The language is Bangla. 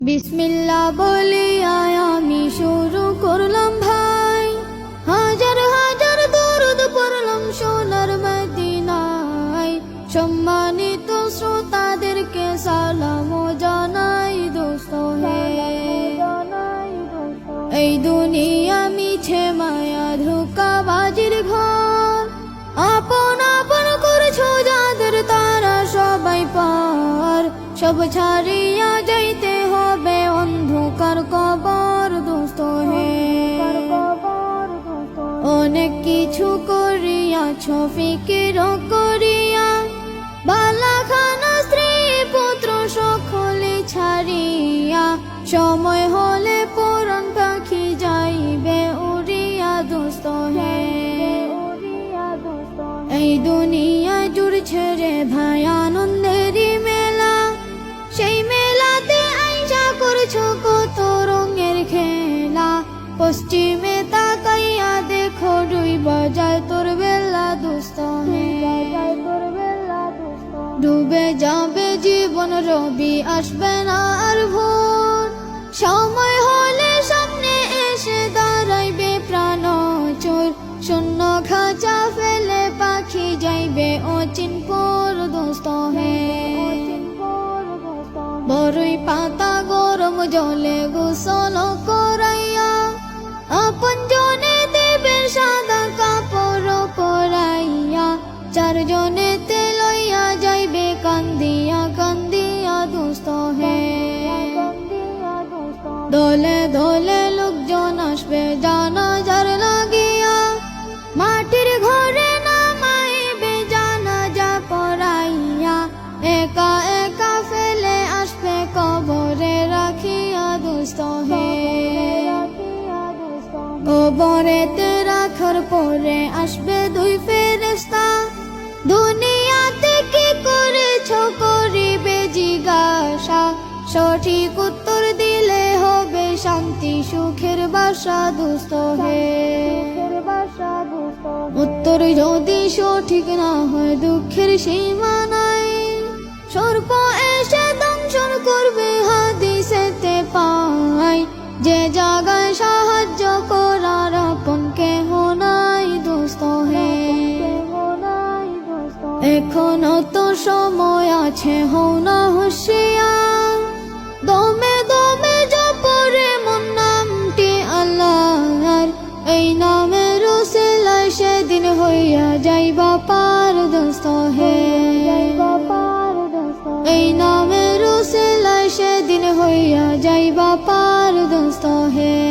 বিসমিল্লাহ বলে আমি শুরু করলাম ভাই, হাজার হাজার দরুদ পড়লাম সোনার মদিনায়। সম্মানিত শ্রোতাদেরকে সালাম জানাই দোস্ত হে। এই দুনিয়া মিছে মায়া ধোঁকাবাজির ঘর, আপন আপন করছো যাদের তারা সবাই পার। সব ছাড়িয়া যাইতে হবে অন্ধকার কবর দোস্ত হে। অনেক কিছু করিয়াছ ফিকির করিয়া, বালাখানা স্ত্রী পুত্র সকলে ছাড়িয়া। সময় হলে পরাণ পাখি যাইবে উড়িয়া দোস্ত হে। এই দুনিয়া জুড়ছে রে ভাই আনন্দেরই মেলা, সেই মেলাতে আইসা করছো কত রঙের খেলা। পশ্চিমে তাকাইয়া দেখো ডুইবা যায় তোর বেলা দোস্ত হে। ডুবে যাবে জীবন রবি আসবে না আর ভোর। সময় হলে সামনে এসে দাঁড়াইবে প্রাণ চোর। শূন্য খাঁচা ফেলে পাখি যাইবে অচিনপুর দোস্ত হে। বড়ই পাতা গরম জলে গোসল করাইয়া, আপন জনে দেবে সাদা কাপড় পরাইয়া। চারজনেতে লইয়া যাইবে কান্দিয়া কান্দিয়া দোস্ত হে। দলে দলে লোকজন আসবে জানাজার লাগিয়া, মাটির ঘরে নামাইবে জানাজা পড়াইয়া। একা একা ফেলে আসবে কবরে রাখিয়া দোস্ত হে। কবরেতে রাখার পরে আসবে দুই ফেরেশতা, দুনিয়াতে কি করেছো করিবে জিজ্ঞাসা। সঠিক উত্তর দিলে হবে শান্তি সুখের বাসা দোস্ত হে। উত্তর যদি সঠিক না হয় দুঃখের সীমা নাই। সর্প এসে দংশন করবে হাদিসেতে পাই, যে জায়গায় সাহায্য করার আপন কেহ নাই দোস্ত হে। এখনো তো সময় আছে, হও না হুঁশিয়ার। দমে দমে জপরে মন নামটি আল্লাহর, এই নামের উসিলায় সেদিন হইয়া যাইবা পার দোস্ত হে। এই নামের উসিলায় সেদিন হইয়া যাইবা পার দোস্ত হে।